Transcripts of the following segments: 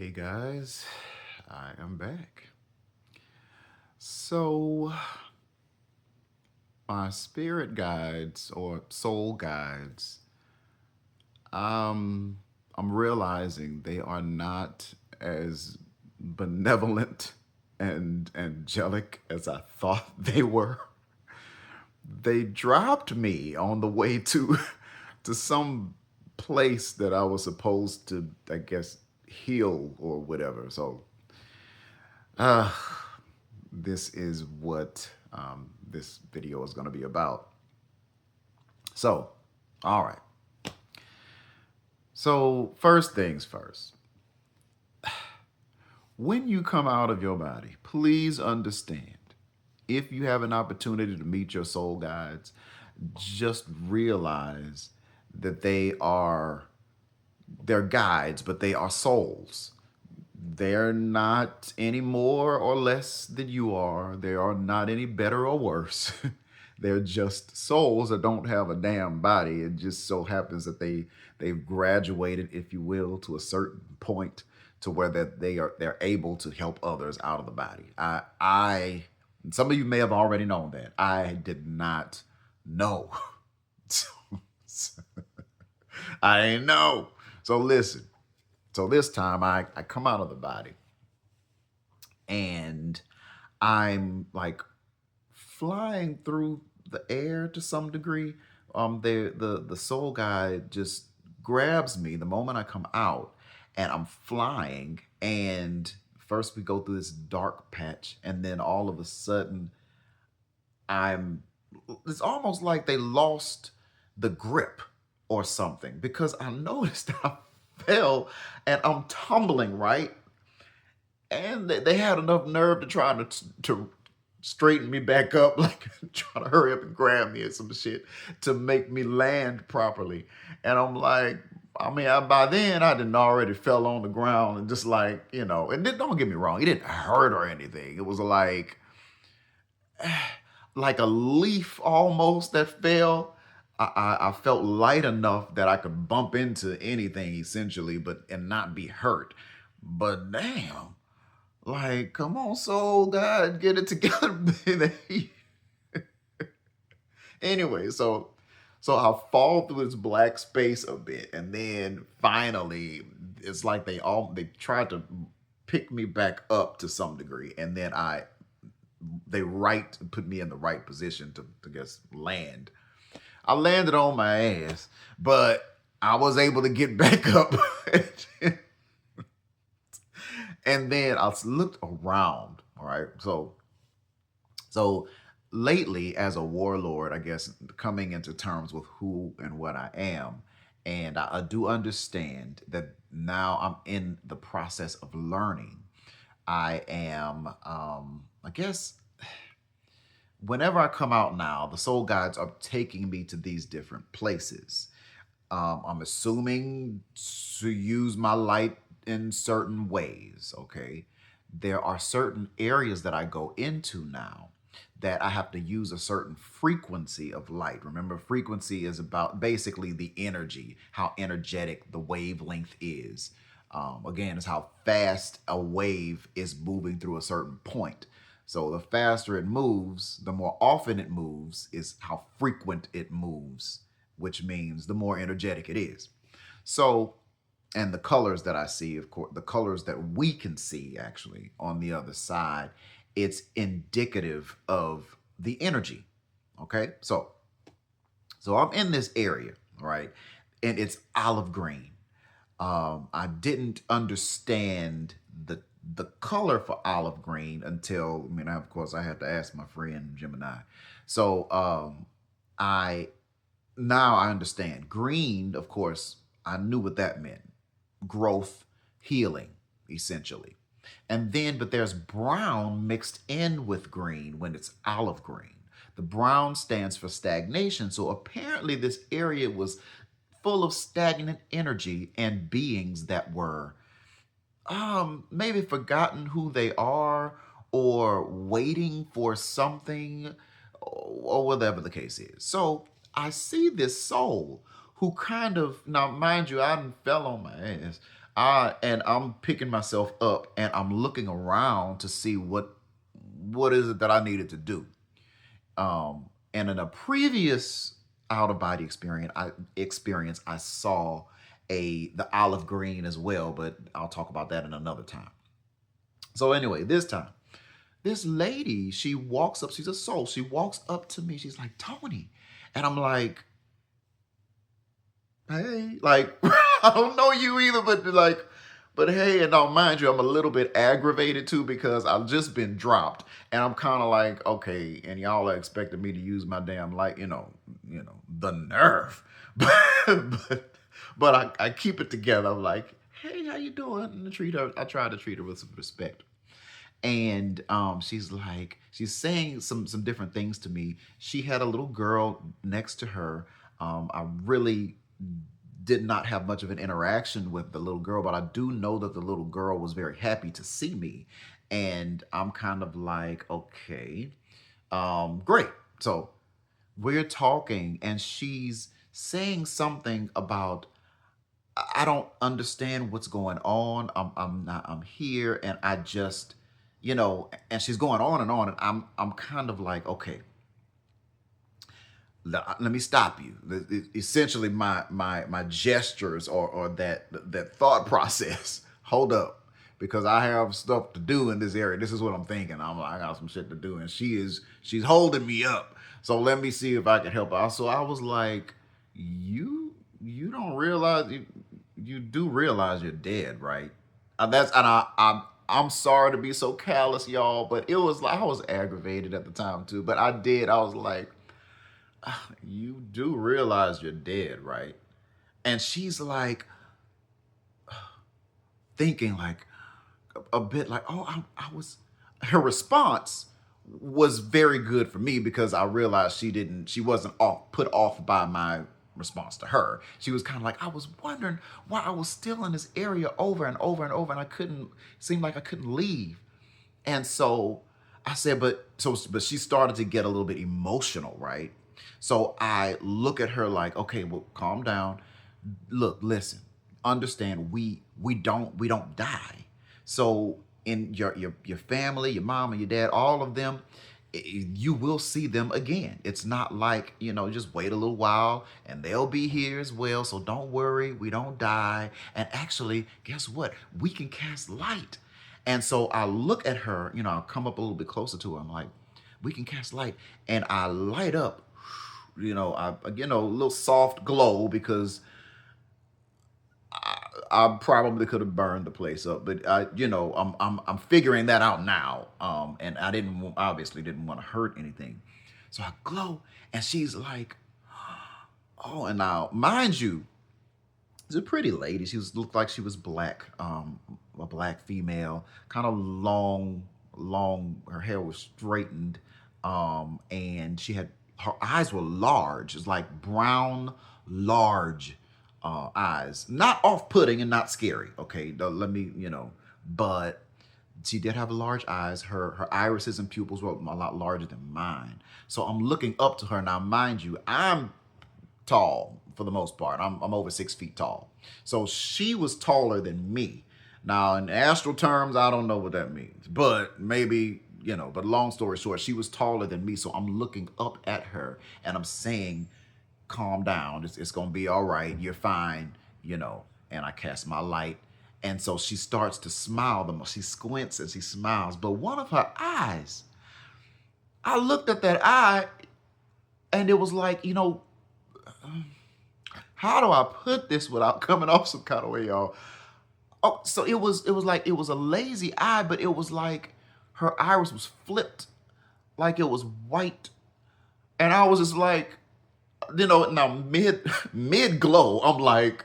Hey guys, I am back. So, my spirit guides or soul guides, um, I'm realizing they are not as benevolent and angelic as I thought they were. They dropped me on the way to to some place that I was supposed to, I guess, heal or whatever. So, uh, this is what this video is going to be about. So, all right. So, first things first. When you come out of your body, please understand if you have an opportunity to meet your soul guides, just realize that they're guides, but they are souls. They're not any more or less than you are. They are not any better or worse. They're just souls that don't have a damn body. It just so happens that they've graduated, if you will, to a certain point to where that they're able to help others out of the body. I some of you may have already known that. I did not know. So, I didn't know. So listen. So this time I come out of the body and I'm like flying through the air to some degree. The soul guide just grabs me the moment I come out, and I'm flying. And first we go through this dark patch, and then all of a sudden I'm. It's almost like they lost the grip or something because I noticed that I fell and I'm tumbling right, and they had enough nerve to try to straighten me back up, like trying to hurry up and grab me or some shit to make me land properly. And I'm like, I mean, by then I didn't already fell on the ground and just like, and then, don't get me wrong, it didn't hurt or anything. It was like a leaf almost that fell. I felt light enough that I could bump into anything essentially, but and not be hurt. But damn, like, come on, soul God, get it together, baby. Anyway, so I fall through this black space a bit, and then finally, it's like they tried to pick me back up to some degree, and then they put me in the right position to guess land. I landed on my ass, but I was able to get back up. And then I looked around. All right. So lately, as a warlord, I guess coming into terms with who and what I am, and I do understand that now I'm in the process of learning. I am, I guess, whenever I come out now, the soul guides are taking me to these different places. I'm assuming to use my light in certain ways, okay? There are certain areas that I go into now that I have to use a certain frequency of light. Remember, frequency is about basically the energy, how energetic the wavelength is. Again, it's how fast a wave is moving through a certain point. So the faster it moves, the more often it moves, is how frequent it moves, which means the more energetic it is. So, and the colors that I see, of course, the colors that we can see actually on the other side, it's indicative of the energy. Okay. So I'm in this area, right? And it's olive green. I didn't understand the color for olive green until, I mean, of course, I had to ask my friend Gemini. So I now I understand. Green, of course, I knew what that meant. Growth, healing, essentially. And then, but there's brown mixed in with green when it's olive green. The brown stands for stagnation. So apparently, this area was full of stagnant energy and beings that were maybe forgotten who they are or waiting for something or whatever the case is. So I see this soul who kind of, now mind you, I didn't fell on my ass. I'm picking myself up and I'm looking around to see what is it that I needed to do. And in a previous out of body experience, I saw the olive green as well, but I'll talk about that in another time. So anyway, this time, this lady, she walks up, she's a soul. She walks up to me. She's like, Tony. And I'm like, hey, like, I don't know you either, but like, but hey, and now mind you, I'm a little bit aggravated too because I've just been dropped, and I'm kind of like, okay, and y'all are expecting me to use my damn light, the nerve, but I keep it together. I'm like, hey, how you doing? And I try to treat her with some respect. And she's saying some different things to me. She had a little girl next to her. I really did not have much of an interaction with the little girl, but I do know that the little girl was very happy to see me. And I'm kind of like, okay, great. So we're talking, and she's saying something about, I don't understand what's going on. I'm here, and I just, and she's going on, and I'm kind of like, okay, let me stop you. Essentially, my gestures or that thought process. Hold up, because I have stuff to do in this area. This is what I'm thinking. I'm like, I got some shit to do, and she's holding me up. So let me see if I can help her. So I was like, you don't realize you do realize you're dead, right? I'm sorry to be so callous, y'all, but it was like I was aggravated at the time too. But I was like, you do realize you're dead, right? And she's like thinking like a bit like, oh, I was. Her response was very good for me because I realized she wasn't put off by my response to her. She was kind of like, I was wondering why I was still in this area over and over and over, and seemed like I couldn't leave. And so I said, but she started to get a little bit emotional, right? So I look at her like, okay, well, calm down. Look, listen, understand, we don't die. So in your family, your mom and your dad, all of them, you will see them again. It's not like, just wait a little while and they'll be here as well. So don't worry, we don't die. And actually, guess what? We can cast light. And so I look at her, I'll come up a little bit closer to her. I'm like, we can cast light. And I light up, a little soft glow because I probably could have burned the place up, but I'm figuring that out now. And I obviously didn't want to hurt anything. So I glow, and she's like, oh, and now mind you, she's a pretty lady. Looked like she was black, a black female, kind of long. Her hair was straightened, and her eyes were large. It's like brown, large eyes, not off-putting and not scary. Okay, let me, but she did have large eyes. Her irises and pupils were a lot larger than mine. So I'm looking up to her now. Mind you, I'm tall for the most part. I'm over 6 feet tall. So she was taller than me. Now in astral terms, I don't know what that means, but maybe, but long story short, she was taller than me. So I'm looking up at her and I'm saying, calm down. It's going to be all right. You're fine, and I cast my light. And so she starts to smile the most. She squints and she smiles. But one of her eyes, I looked at that eye and it was like, how do I put this without coming off some kind of way, y'all? Oh, so it was a lazy eye, but it was like her iris was flipped, like it was white. And I was just like, now mid glow, I'm like,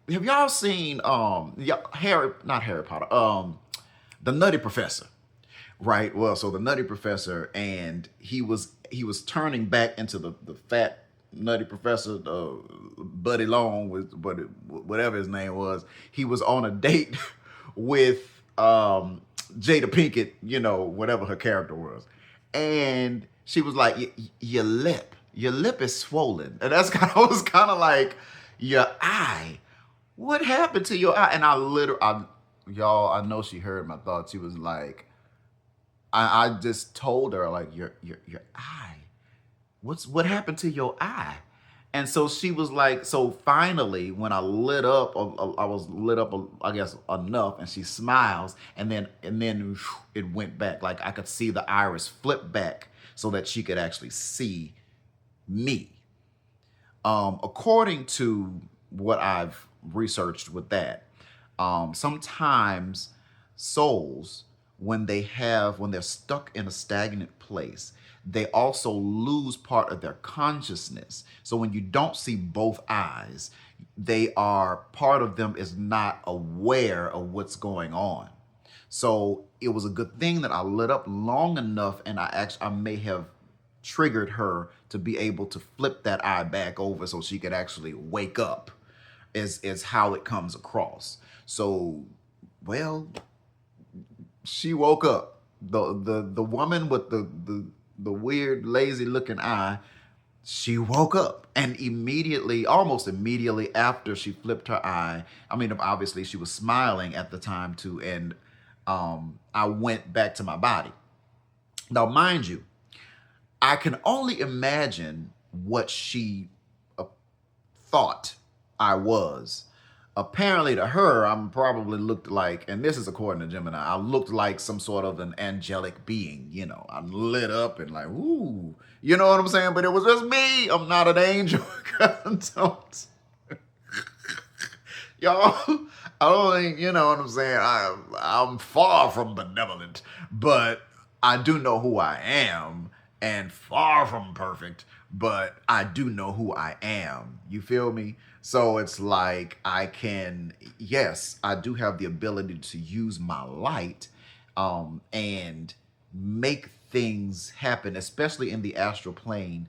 have y'all seen not Harry Potter, the Nutty Professor, right? Well, so the Nutty Professor, and he was turning back into the fat Nutty Professor, Buddy Long, with whatever his name was. He was on a date with Jada Pinkett, whatever her character was, and she was like, your lip is swollen. And that's was kind of like, your eye what happened to your eye? And I literally, y'all, I know she heard my thoughts. She was like, I just told her like, your eye. What happened to your eye? And so she was like, so finally, when I lit up, I was lit up, I guess enough, and she smiles, and then it went back. Like I could see the iris flip back so that she could actually see me. According to what I've researched with that, sometimes souls, when they're stuck in a stagnant place, they also lose part of their consciousness. So when you don't see both eyes, they are part of them is not aware of what's going on. So it was a good thing that I lit up long enough, and I may have triggered her to be able to flip that eye back over so she could actually wake up, is how it comes across. So, well, she woke up. The woman with the weird lazy looking eye, she woke up, and immediately, almost immediately after she flipped her eye, I mean, obviously she was smiling at the time too, and I went back to my body. Now, mind you, I can only imagine what she thought I was. Apparently to her, I'm probably looked like, and this is according to Gemini, I looked like some sort of an angelic being. I'm lit up and like, ooh, you know what I'm saying? But it was just me. I'm not an angel. Don't, y'all, I don't think, you know what I'm saying? I'm far from benevolent, but I do know who I am, and far from perfect, but I do know who I am. You feel me? So it's like yes, I do have the ability to use my light and make things happen, especially in the astral plane.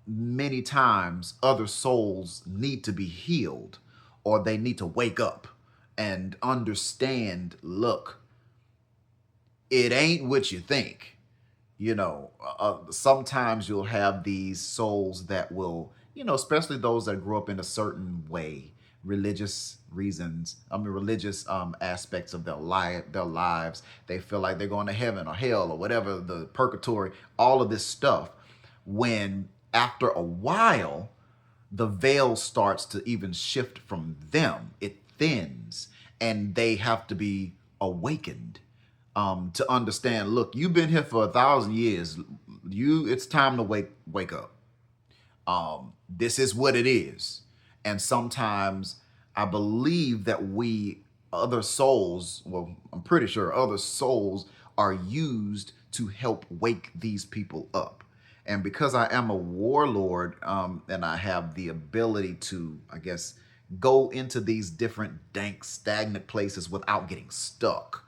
Many times other souls need to be healed, or they need to wake up and understand, look, it ain't what you think. Sometimes you'll have these souls that will, especially those that grew up in a certain way, religious reasons, religious aspects of their lives. They feel like they're going to heaven or hell or whatever, the purgatory, all of this stuff. When after a while, the veil starts to even shift from them, it thins, and they have to be awakened to understand, look, you've been here for 1,000 years. It's time to wake up. This is what it is. And sometimes I believe that other souls, well, I'm pretty sure other souls are used to help wake these people up. And because I am a warlord, and I have the ability to, I guess, go into these different dank, stagnant places without getting stuck,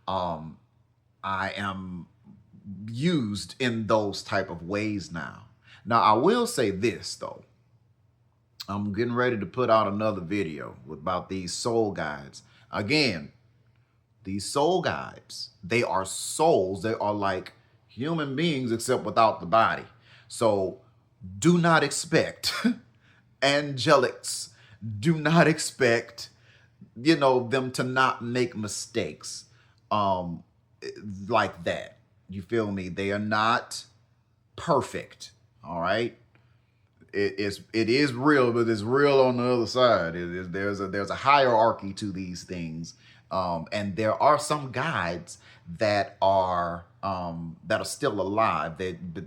I am used in those type of ways now. Now, I will say this, though. I'm getting ready to put out another video about these soul guides. Again, these soul guides, they are souls. They are like human beings except without the body. So do not expect angelics. Do not expect, them to not make mistakes like that. You feel me? They are not perfect. All right. It is real, but it's real on the other side. There's a hierarchy to these things, and there are some guides that are still alive.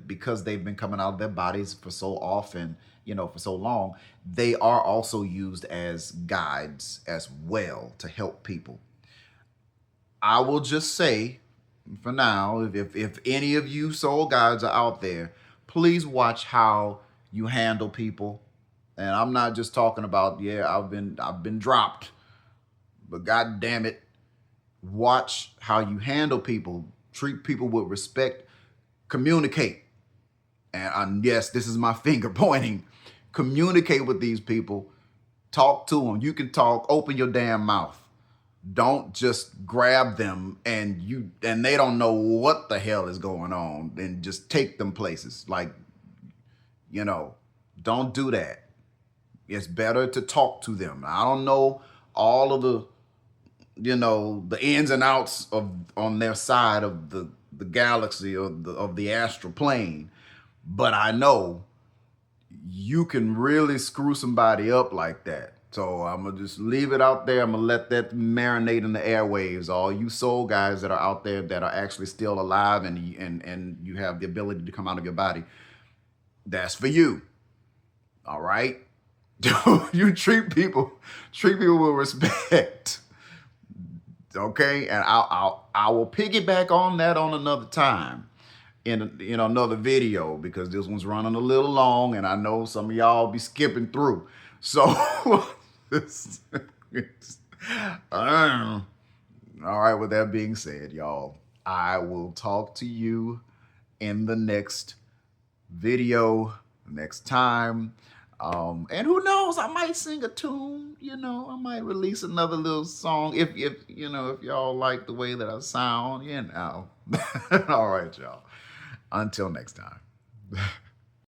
Because they've been coming out of their bodies for so often, for so long, they are also used as guides as well to help people. I will just say, for now, if any of you soul guides are out there, please watch how you handle people. And I'm not just talking about, yeah, I've been dropped, but god damn it, watch how you handle people, treat people with respect, communicate. And yes, this is my finger pointing. Communicate with these people, talk to them. You can talk, open your damn mouth. Don't just grab them and they don't know what the hell is going on and just take them places. Like, don't do that. It's better to talk to them. I don't know all of the, the ins and outs of on their side of the galaxy or of the astral plane, but I know you can really screw somebody up like that. So I'm gonna just leave it out there. I'm gonna let that marinate in the airwaves. All you soul guys that are out there that are actually still alive and you have the ability to come out of your body, that's for you. All right. You treat people with respect. Okay, and I will piggyback on that on another time in another video, because this one's running a little long and I know some of y'all be skipping through. So all right, with that being said, y'all, I will talk to you in the next video next time. And who knows, I might sing a tune, I might release another little song if y'all like the way that I sound, All right, y'all. Until next time.